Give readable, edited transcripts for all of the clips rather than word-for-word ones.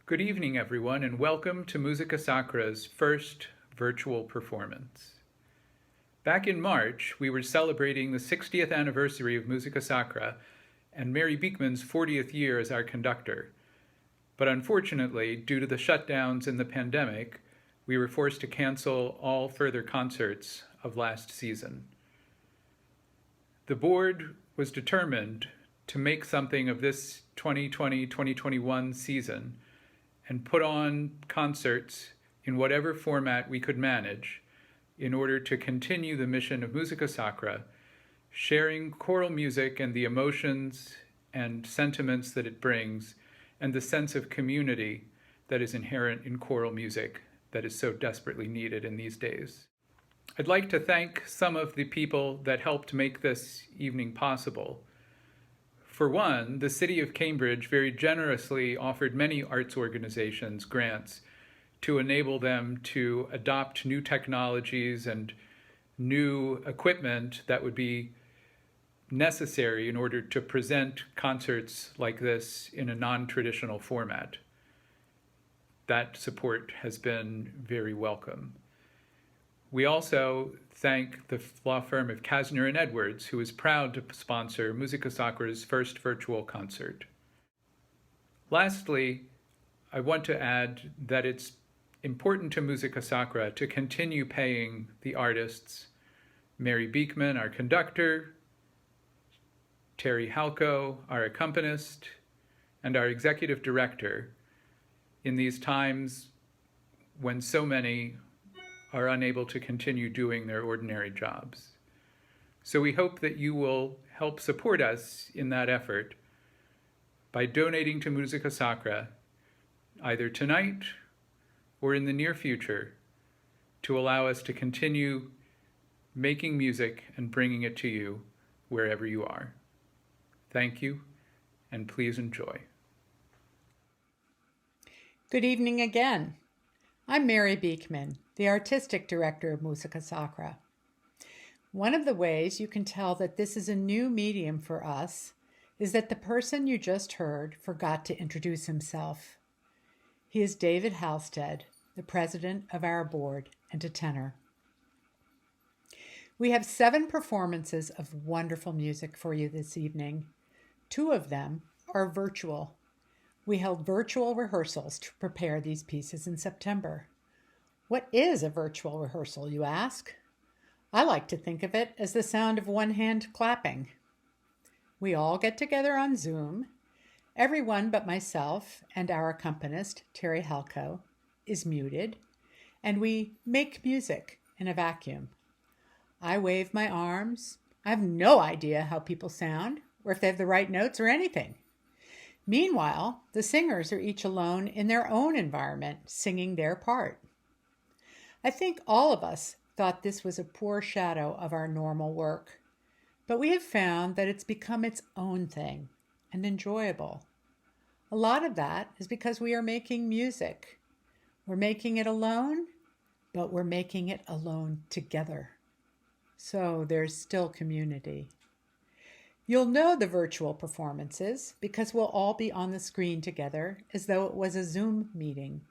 Good evening, everyone, and welcome to Musica Sacra's first virtual performance. Back in March, we were celebrating the 60th anniversary of Musica Sacra and Mary Beekman's 40th year as our conductor. But unfortunately, due to the shutdowns and the pandemic, we were forced to cancel all further concerts of last season. The board was determined to make something of this 2020-2021 season and put on concerts in whatever format we could manage in order to continue the mission of Musica Sacra, sharing choral music and the emotions and sentiments that it brings, and the sense of community that is inherent in choral music that is so desperately needed in these days. I'd like to thank some of the people that helped make this evening possible. For one, the City of Cambridge very generously offered many arts organizations grants to enable them to adopt new technologies and new equipment that would be necessary in order to present concerts like this in a non-traditional format. That support has been very welcome. We also thank the law firm of Kasner and Edwards, who is proud to sponsor Musica Sacra's first virtual concert. Lastly, I want to add that it's important to Musica Sacra to continue paying the artists, Mary Beekman, our conductor, Terry Halco, our accompanist, and our executive director in these times when so many are unable to continue doing their ordinary jobs. So we hope that you will help support us in that effort by donating to Musica Sacra, either tonight or in the near future, to allow us to continue making music and bringing it to you wherever you are. Thank you, and please enjoy. Good evening again. I'm Mary Beekman, the Artistic Director of Musica Sacra. One of the ways you can tell that this is a new medium for us is that the person you just heard forgot to introduce himself. He is David Halstead, the president of our board and a tenor. We have 7 performances of wonderful music for you this evening. 2 of them are virtual. We held virtual rehearsals to prepare these pieces in September. What is a virtual rehearsal, you ask? I like to think of it as the sound of one hand clapping. We all get together on Zoom. Everyone but myself and our accompanist, Terry Halco, is muted, and we make music in a vacuum. I wave my arms. I have no idea how people sound, or if they have the right notes or anything. Meanwhile, the singers are each alone in their own environment, singing their part. I think all of us thought this was a poor shadow of our normal work, but we have found that it's become its own thing and enjoyable. A lot of that is because we are making music. We're making it alone, but we're making it alone together. So there's still community. You'll know the virtual performances because we'll all be on the screen together as though it was a Zoom meeting.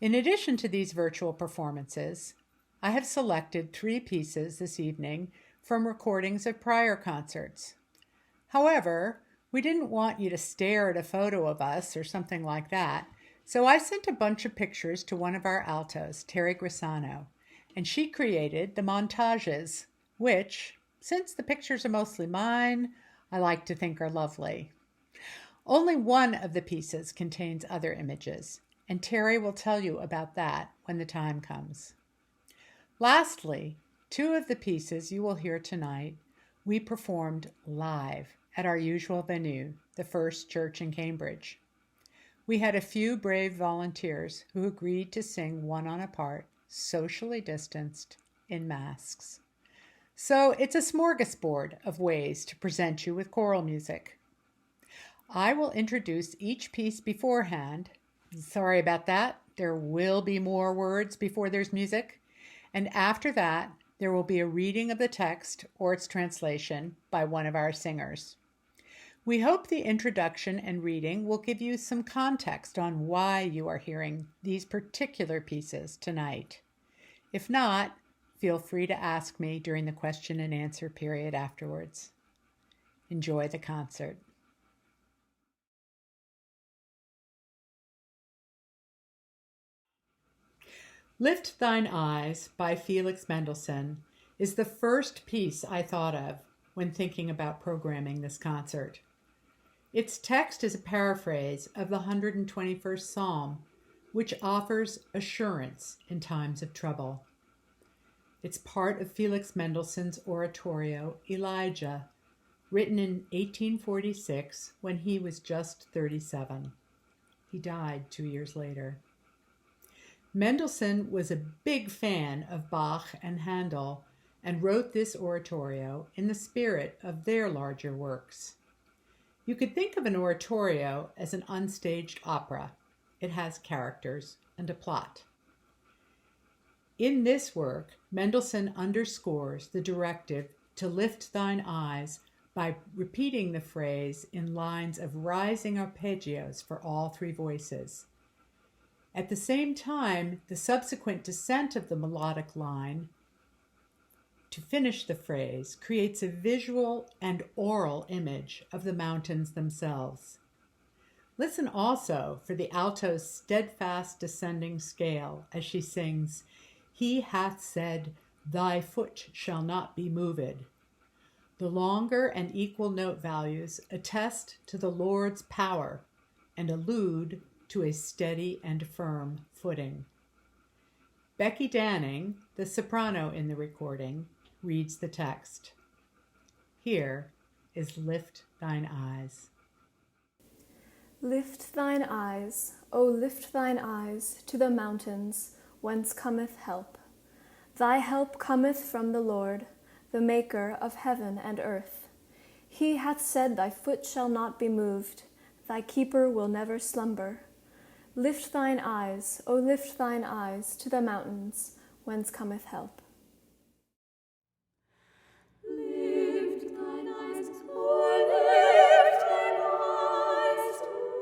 In addition to these virtual performances, I have selected 3 pieces this evening from recordings of prior concerts. However, we didn't want you to stare at a photo of us or something like that, so I sent a bunch of pictures to one of our altos, Terry Grisano, and she created the montages, which, since the pictures are mostly mine, I like to think are lovely. Only one of the pieces contains other images, and Terry will tell you about that when the time comes. Lastly, 2 of the pieces you will hear tonight we performed live at our usual venue, the First Church in Cambridge. We had a few brave volunteers who agreed to sing one on a part, socially distanced, in masks. So it's a smorgasbord of ways to present you with choral music. I will introduce each piece beforehand. Sorry about that. There will be more words before there's music. And after that, there will be a reading of the text or its translation by one of our singers. We hope the introduction and reading will give you some context on why you are hearing these particular pieces tonight. If not, feel free to ask me during the question and answer period afterwards. Enjoy the concert. Lift Thine Eyes by Felix Mendelssohn is the first piece I thought of when thinking about programming this concert. Its text is a paraphrase of the 121st Psalm, which offers assurance in times of trouble. It's part of Felix Mendelssohn's oratorio, Elijah, written in 1846 when he was just 37. He died 2 years later. Mendelssohn was a big fan of Bach and Handel and wrote this oratorio in the spirit of their larger works. You could think of an oratorio as an unstaged opera. It has characters and a plot. In this work, Mendelssohn underscores the directive to lift thine eyes by repeating the phrase in lines of rising arpeggios for all three voices. At the same time, the subsequent descent of the melodic line to finish the phrase creates a visual and oral image of the mountains themselves. Listen also for the alto's steadfast descending scale as she sings, "He hath said, thy foot shall not be moved." The longer and equal note values attest to the Lord's power and allude to a steady and firm footing. Becky Danning, the soprano in the recording, reads the text. Here is Lift Thine Eyes. Lift thine eyes, O lift thine eyes to the mountains, whence cometh help. Thy help cometh from the Lord, the maker of heaven and earth. He hath said, thy foot shall not be moved, thy keeper will never slumber. Lift thine eyes, O lift thine eyes to the mountains, whence cometh help. Lift thine eyes, O lift thine eyes to the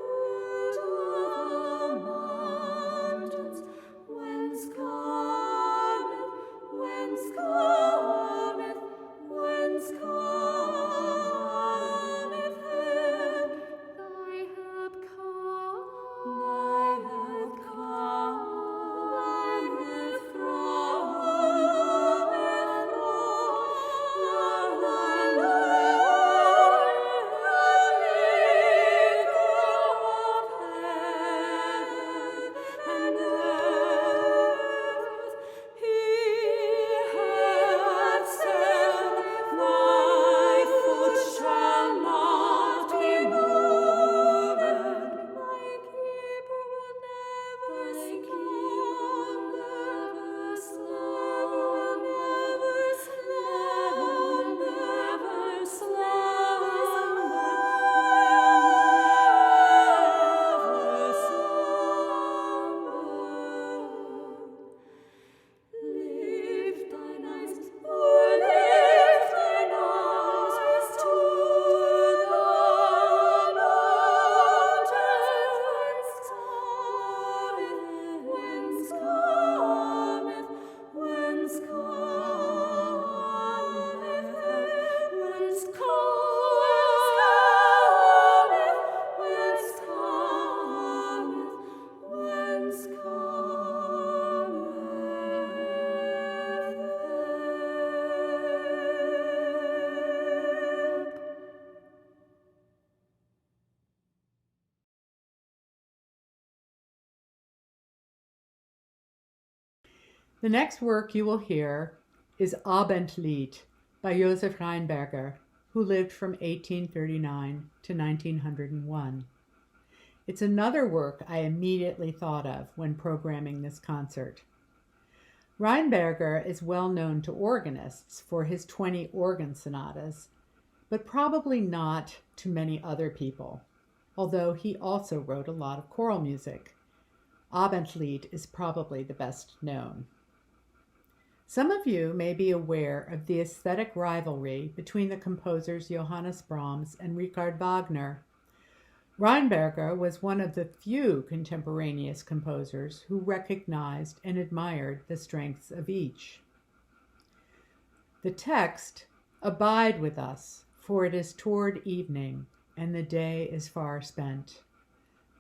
mountains, whence cometh help. Thy help cometh from The next work you will hear is Abendlied by Josef Rheinberger, who lived from 1839 to 1901. It's another work I immediately thought of when programming this concert. Rheinberger is well known to organists for his 20 organ sonatas, but probably not to many other people, although he also wrote a lot of choral music. Abendlied is probably the best known. Some of you may be aware of the aesthetic rivalry between the composers Johannes Brahms and Richard Wagner. Reinberger was one of the few contemporaneous composers who recognized and admired the strengths of each. The text, "Abide with us, for it is toward evening, and the day is far spent,"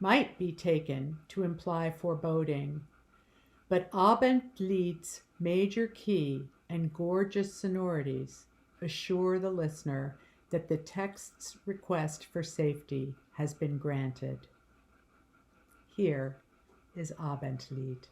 might be taken to imply foreboding, but Abendlied's major key and gorgeous sonorities assure the listener that the text's request for safety has been granted. Here is Abendlied.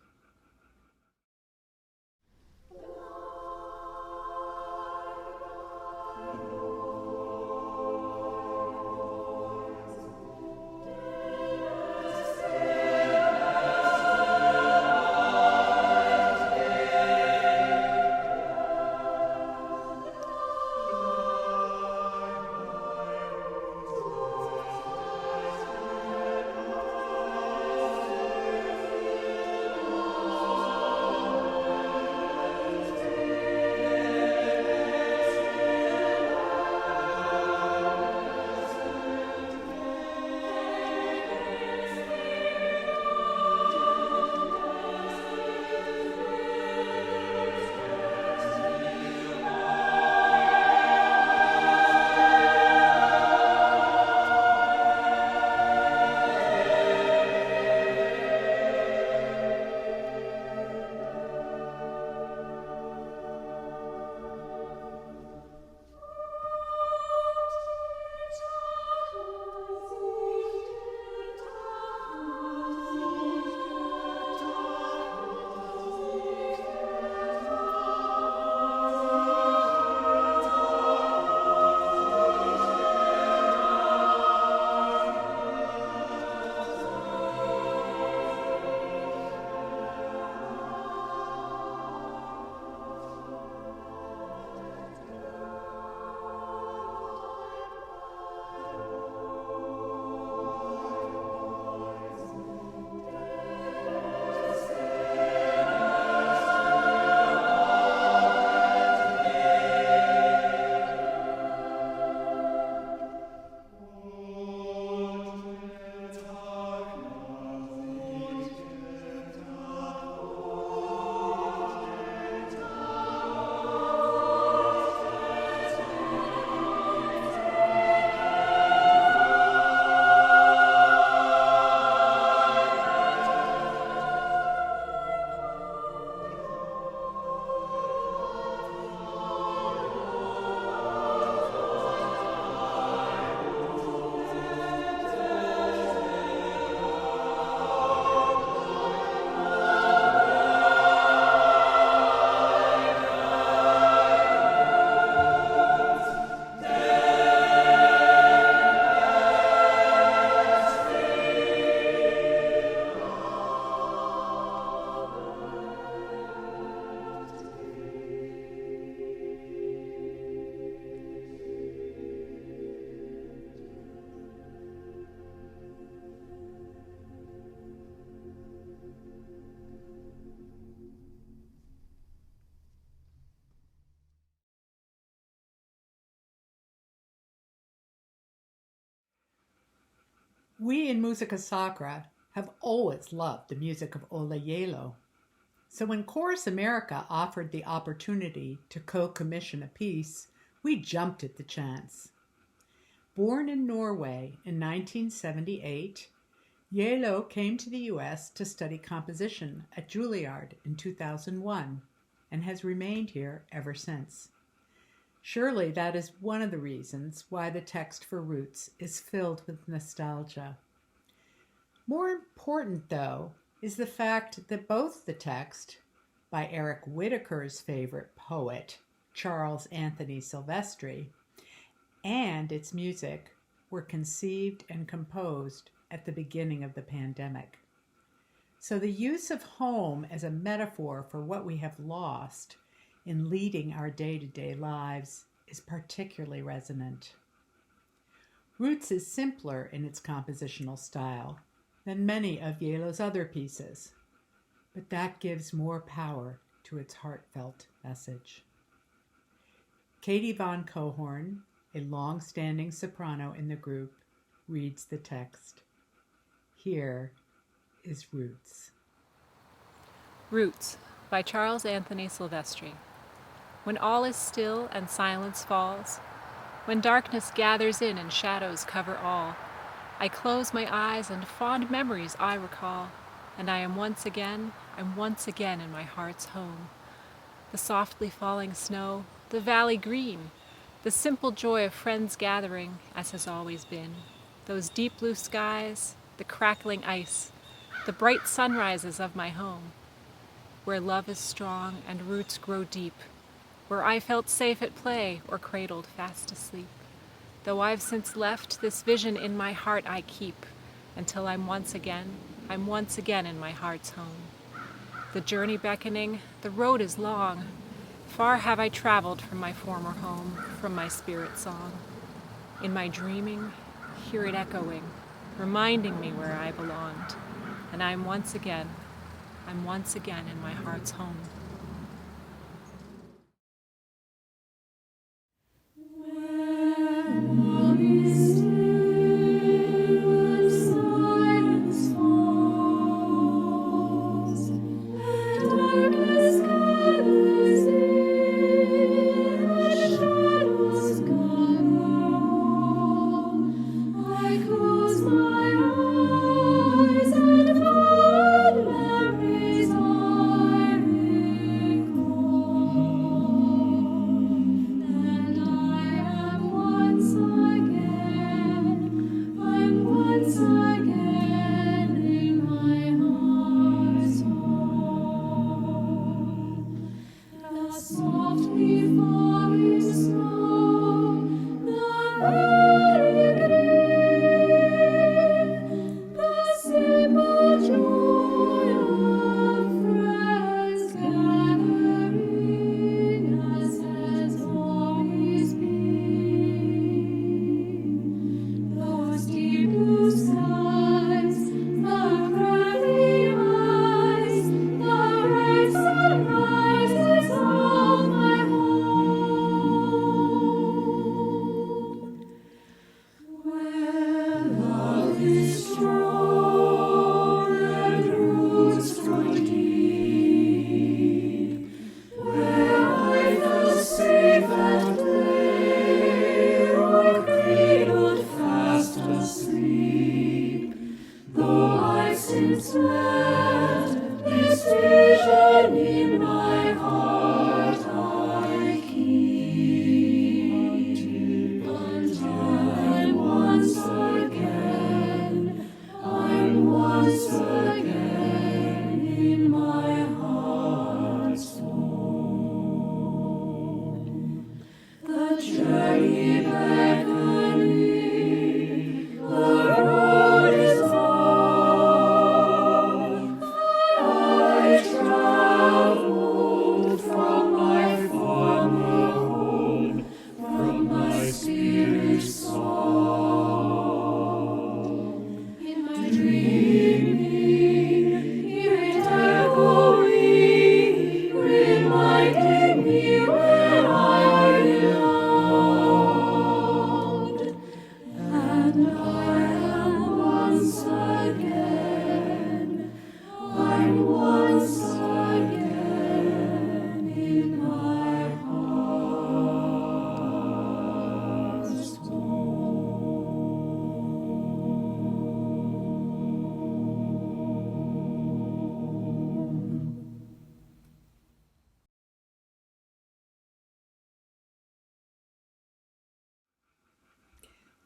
We in Musica Sacra have always loved the music of Ola Gjeilo. So when Chorus America offered the opportunity to co-commission a piece, we jumped at the chance. Born in Norway in 1978, Gjeilo came to the US to study composition at Juilliard in 2001 and has remained here ever since. Surely that is one of the reasons why the text for Roots is filled with nostalgia. More important, though, is the fact that both the text, by Eric Whitacre's favorite poet, Charles Anthony Silvestri, and its music were conceived and composed at the beginning of the pandemic. So the use of home as a metaphor for what we have lost in leading our day-to-day lives is particularly resonant. Roots is simpler in its compositional style than many of Gjello's other pieces, but that gives more power to its heartfelt message. Katie Von Cohorn, a long-standing soprano in the group, reads the text. Here is Roots. Roots by Charles Anthony Silvestri. When all is still and silence falls, when darkness gathers in and shadows cover all, I close my eyes and fond memories I recall, and I'm once again in my heart's home. The softly falling snow, the valley green, the simple joy of friends gathering as has always been, those deep blue skies, the crackling ice, the bright sunrises of my home, where love is strong and roots grow deep, where I felt safe at play or cradled fast asleep. Though I've since left, this vision in my heart I keep, until I'm once again in my heart's home. The journey beckoning, the road is long. Far have I traveled from my former home, from my spirit song. In my dreaming, hear it echoing, reminding me where I belonged. And I'm once again in my heart's home.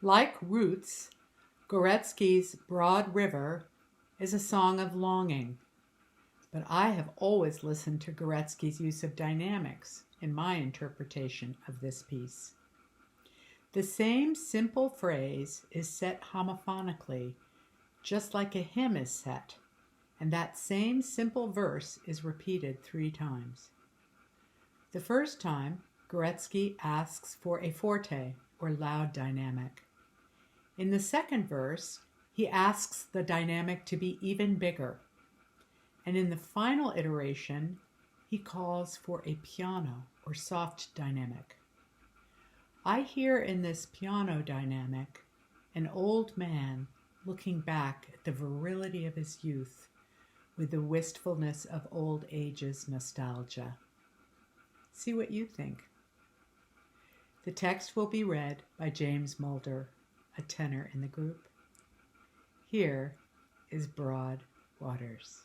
Like Roots, Gorecki's Broad River is a song of longing, but I have always listened to Gorecki's use of dynamics in my interpretation of this piece. The same simple phrase is set homophonically, just like a hymn is set, and that same simple verse is repeated 3 times. The first time, Gorecki asks for a forte, or loud dynamic. In the second verse, he asks the dynamic to be even bigger. And in the final iteration, he calls for a piano or soft dynamic. I hear in this piano dynamic an old man looking back at the virility of his youth with the wistfulness of old age's nostalgia. See what you think. The text will be read by James Mulder, a tenor in the group. Here is Broad Waters.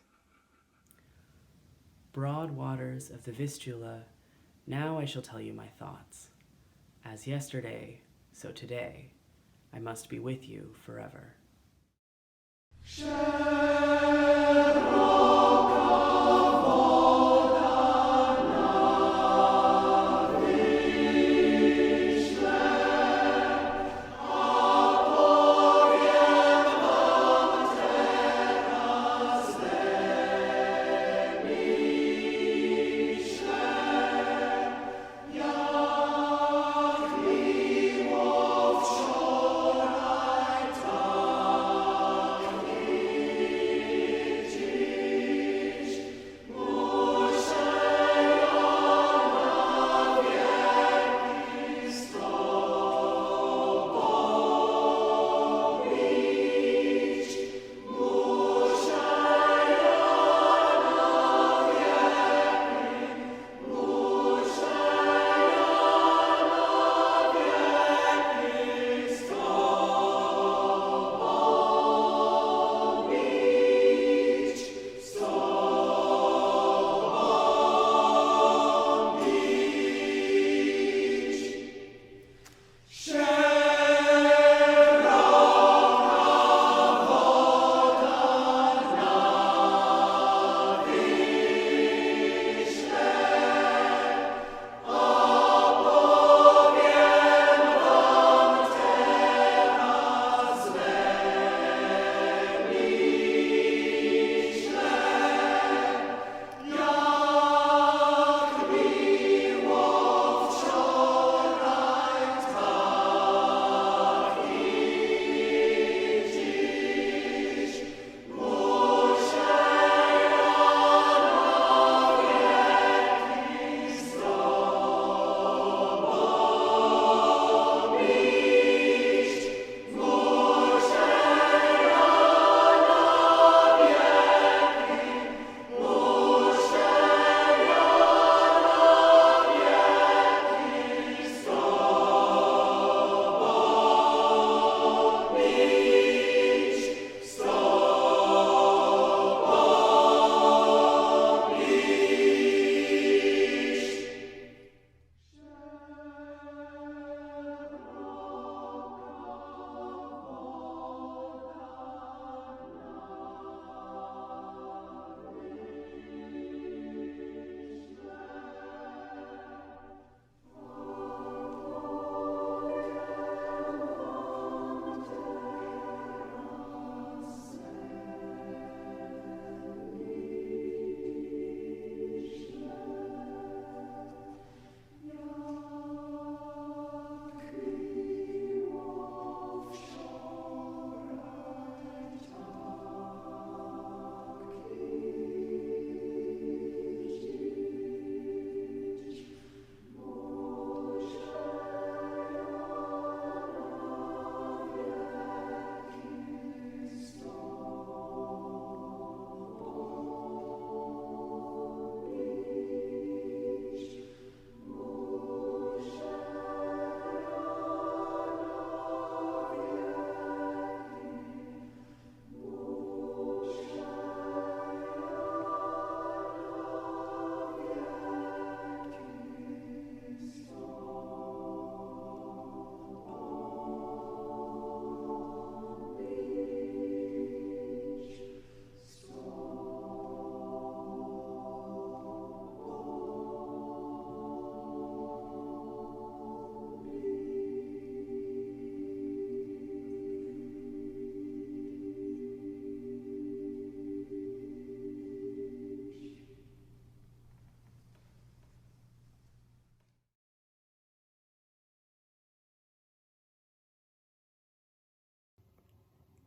Broad waters of the Vistula, now I shall tell you my thoughts. As yesterday, so today, I must be with you forever.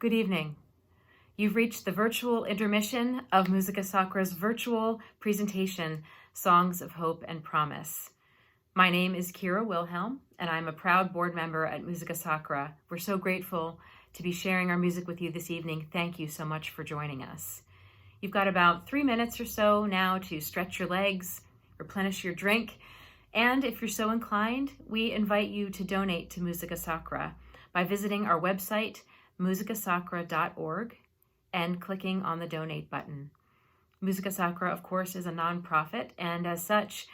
Good evening. You've reached the virtual intermission of Musica Sacra's virtual presentation Songs of Hope and Promise. My name is Kira Wilhelm, and I'm a proud board member at Musica Sacra. We're so grateful to be sharing our music with you this evening. Thank you so much for joining us. You've got about 3 minutes or so now to stretch your legs, replenish your drink, and if you're so inclined, we invite you to donate to Musica Sacra by visiting our website, musicasacra.org, and clicking on the donate button. Musica Sacra, of course, is a nonprofit, and as such,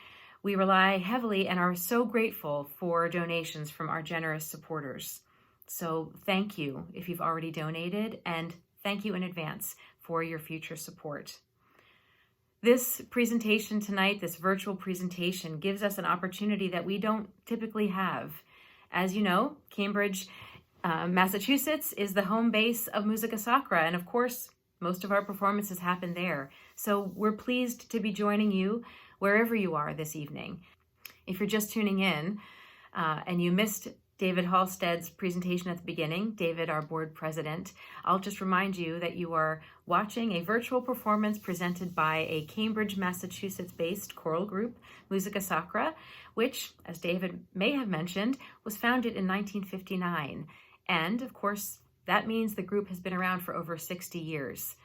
we rely heavily and are so grateful for donations from our generous supporters. So thank you if you've already donated, and thank you in advance for your future support. This presentation tonight, this virtual presentation, gives us an opportunity that we don't typically have. As you know, Cambridge, Massachusetts is the home base of Musica Sacra, and of course, most of our performances happen there. So we're pleased to be joining you wherever you are this evening. If you're just tuning in and you missed David Halstead's presentation at the beginning, David, our board president, I'll just remind you that you are watching a virtual performance presented by a Cambridge, Massachusetts-based choral group, Musica Sacra, which, as David may have mentioned, was founded in 1959. And, of course, that means the group has been around for over 60 years.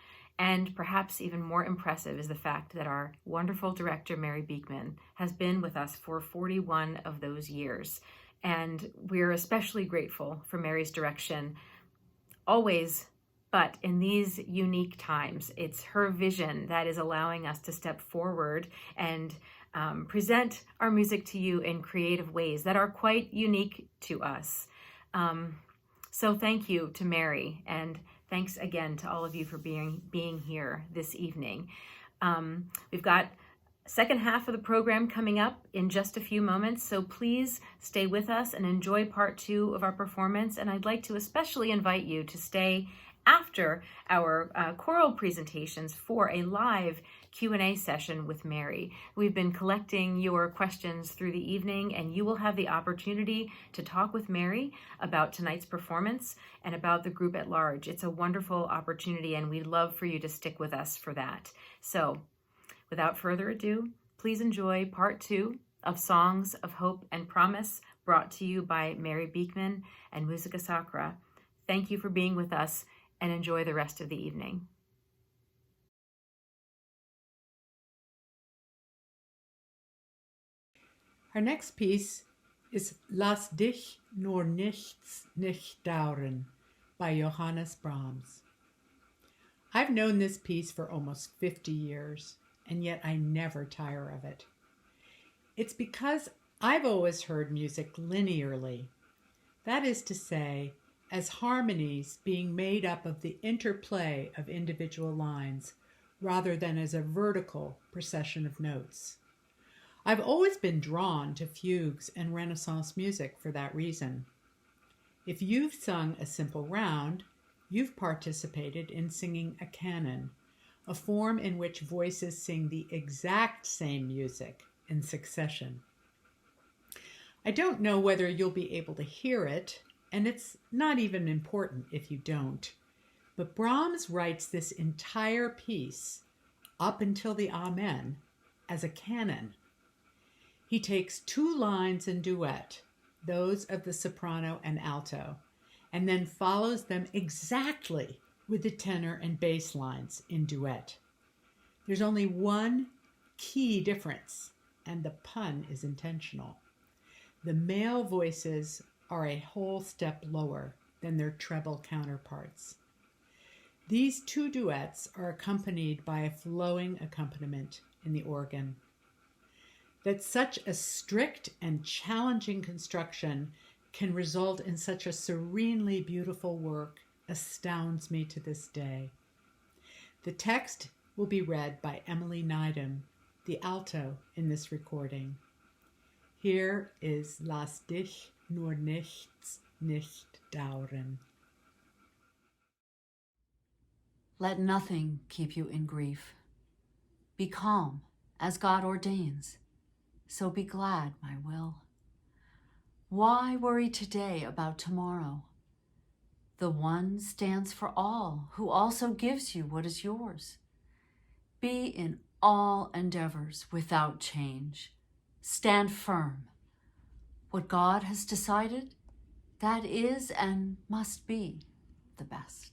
And perhaps even more impressive is the fact that our wonderful director, Mary Beekman, has been with us for 41 of those years. And we're especially grateful for Mary's direction always, but in these unique times, it's her vision that is allowing us to step forward and present our music to you in creative ways that are quite unique to us. So thank you to Mary, and thanks again to all of you for being here this evening. We've got second half of the program coming up in just a few moments, so please stay with us and enjoy part 2 of our performance. And I'd like to especially invite you to stay after our choral presentations for a live Q&A session with Mary. We've been collecting your questions through the evening, and you will have the opportunity to talk with Mary about tonight's performance and about the group at large. It's a wonderful opportunity, and we'd love for you to stick with us for that. So, without further ado, please enjoy part 2 of Songs of Hope and Promise, brought to you by Mary Beekman and Musica Sacra. Thank you for being with us, and enjoy the rest of the evening. Our next piece is Lass dich nur nichts nicht dauern by Johannes Brahms. I've known this piece for almost 50 years, and yet I never tire of it. It's because I've always heard music linearly. That is to say, as harmonies being made up of the interplay of individual lines, rather than as a vertical procession of notes. I've always been drawn to fugues and Renaissance music for that reason. If you've sung a simple round, you've participated in singing a canon, a form in which voices sing the exact same music in succession. I don't know whether you'll be able to hear it, and it's not even important if you don't, but Brahms writes this entire piece, up until the Amen, as a canon. He takes 2 lines in duet, those of the soprano and alto, and then follows them exactly with the tenor and bass lines in duet. There's only one key difference, and the pun is intentional. The male voices are a whole step lower than their treble counterparts. These 2 duets are accompanied by a flowing accompaniment in the organ. That such a strict and challenging construction can result in such a serenely beautiful work astounds me to this day. The text will be read by Emily Neidem, the alto in this recording. Here is Lass dich nur nichts nicht dauern. Let nothing keep you in grief. Be calm, as God ordains. So be glad, my will. Why worry today about tomorrow? The one stands for all, who also gives you what is yours. Be in all endeavors without change. Stand firm. What God has decided, that is and must be the best.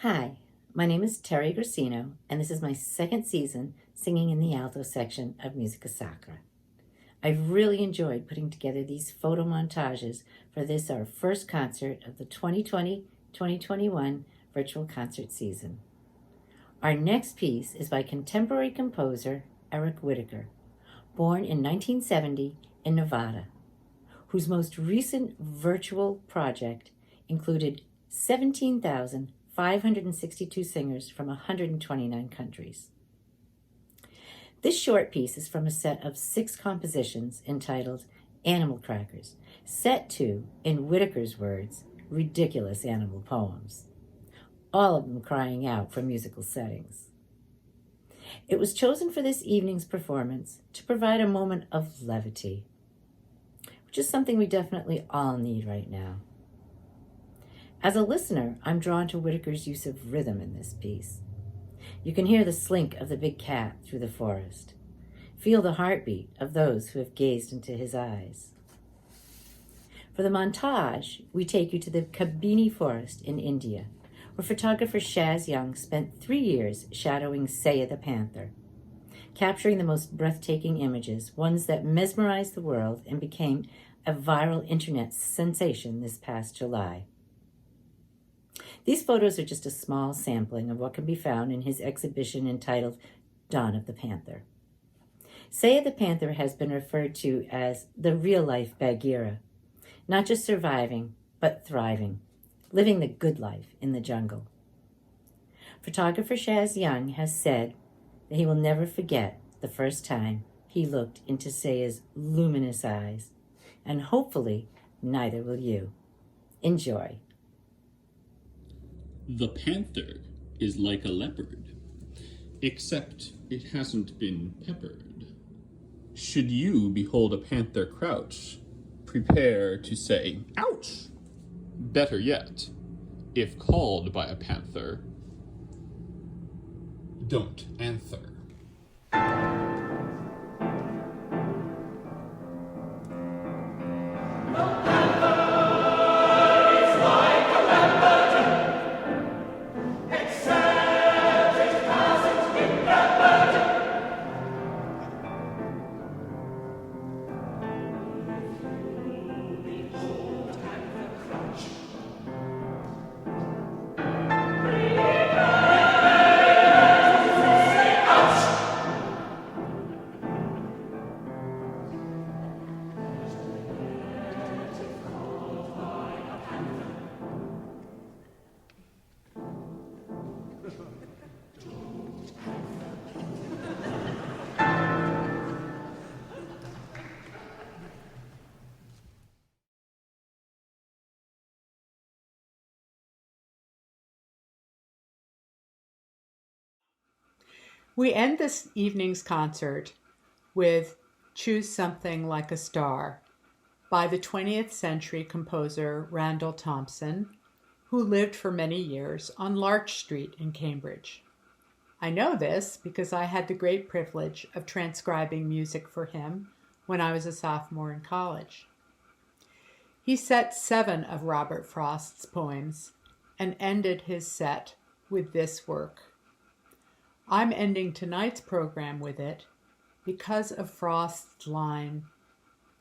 Hi, my name is Terry Gracino, and this is my second season singing in the alto section of Musica Sacra. I've really enjoyed putting together these photo montages for this, our first concert of the 2020-2021 virtual concert season. Our next piece is by contemporary composer Eric Whitacre, born in 1970 in Nevada, whose most recent virtual project included 17,562 singers from 129 countries. This short piece is from a set of 6 compositions entitled Animal Crackers, set to, in Whitacre's words, ridiculous animal poems, all of them crying out for musical settings. It was chosen for this evening's performance to provide a moment of levity, which is something we definitely all need right now. As a listener, I'm drawn to Whitacre's use of rhythm in this piece. You can hear the slink of the big cat through the forest. Feel the heartbeat of those who have gazed into his eyes. For the montage, we take you to the Kabini forest in India, where photographer Shaz Young spent 3 years shadowing Saya the panther, capturing the most breathtaking images, ones that mesmerized the world and became a viral internet sensation this past July. These photos are just a small sampling of what can be found in his exhibition entitled Dawn of the Panther. Saya the panther has been referred to as the real-life Bagheera, not just surviving, but thriving, living the good life in the jungle. Photographer Shaz Young has said that he will never forget the first time he looked into Saya's luminous eyes, and hopefully neither will you. Enjoy. The panther is like a leopard, except it hasn't been peppered. Should you behold a panther crouch, prepare to say, ouch! Better yet, if called by a panther, don't answer. We end this evening's concert with Choose Something Like a Star by the 20th century composer Randall Thompson, who lived for many years on Larch Street in Cambridge. I know this because I had the great privilege of transcribing music for him when I was a sophomore in college. He set 7 of Robert Frost's poems and ended his set with this work. I'm ending tonight's program with it because of Frost's line,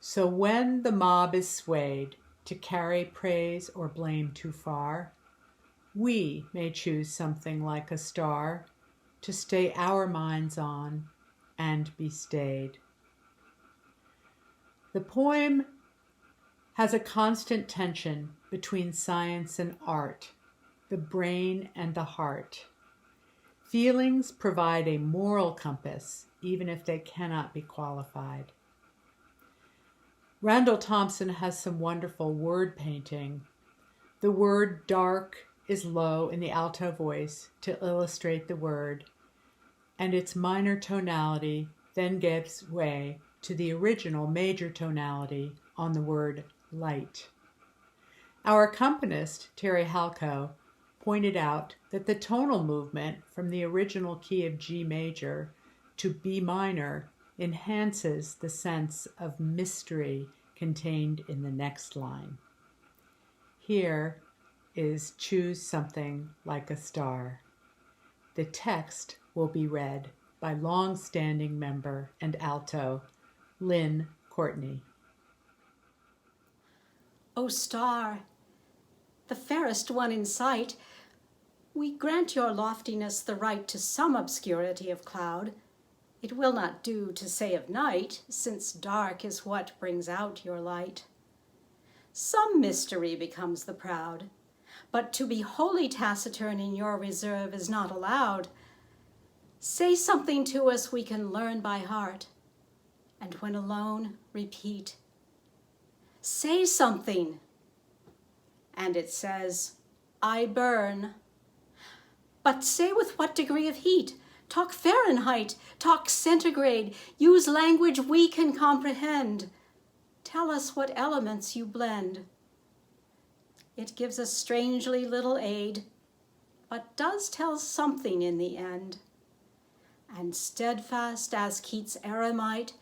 "So when the mob is swayed to carry praise or blame too far, we may choose something like a star to stay our minds on and be stayed." The poem has a constant tension between science and art, the brain and the heart. Feelings provide a moral compass, even if they cannot be qualified. Randall Thompson has some wonderful word painting. The word dark is low in the alto voice to illustrate the word, and its minor tonality then gives way to the original major tonality on the word light. Our accompanist, Terry Halco, pointed out that the tonal movement from the original key of G major to B minor enhances the sense of mystery contained in the next line. Here is Choose Something Like a Star. The text will be read by long-standing member and alto Lynn Courtney. O star, the fairest one in sight, we grant your loftiness the right to some obscurity of cloud. It will not do to say of night, since dark is what brings out your light. Some mystery becomes the proud, but to be wholly taciturn in your reserve is not allowed. Say something to us we can learn by heart, and when alone, repeat. Say something, and it says, I burn. But say with what degree of heat? Talk Fahrenheit, talk centigrade, use language we can comprehend. Tell us what elements you blend. It gives us strangely little aid, but does tell something in the end. And steadfast as Keats' eremite,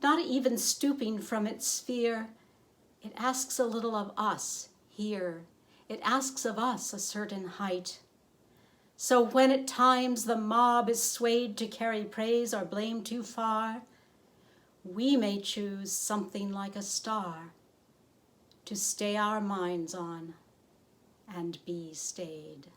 not even stooping from its sphere, it asks a little of us here. It asks of us a certain height. So when at times the mob is swayed to carry praise or blame too far, we may choose something like a star to stay our minds on and be stayed.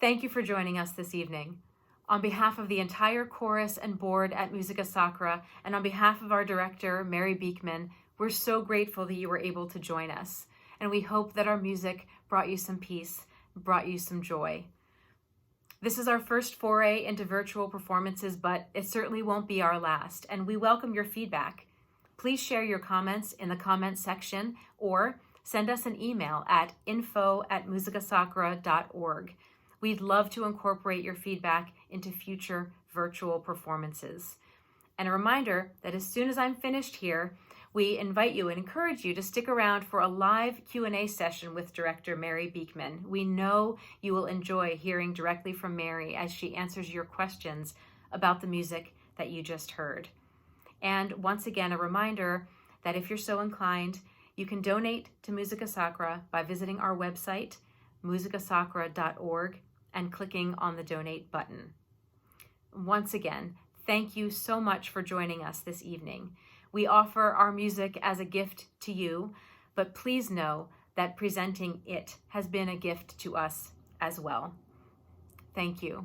Thank you for joining us this evening. On behalf of the entire chorus and board at Musica Sacra, and on behalf of our director, Mary Beekman, we're so grateful that you were able to join us. And we hope that our music brought you some peace, brought you some joy. This is our first foray into virtual performances, but it certainly won't be our last, and we welcome your feedback. Please share your comments in the comments section or send us an email at info@musicasacra.org. We'd love to incorporate your feedback into future virtual performances. And a reminder that as soon as I'm finished here, we invite you and encourage you to stick around for a live Q&A session with Director Mary Beekman. We know you will enjoy hearing directly from Mary as she answers your questions about the music that you just heard. And once again, a reminder that if you're so inclined, you can donate to Musica Sacra by visiting our website, musicasacra.org, and clicking on the donate button. Once again, thank you so much for joining us this evening. We offer our music as a gift to you, but please know that presenting it has been a gift to us as well. Thank you.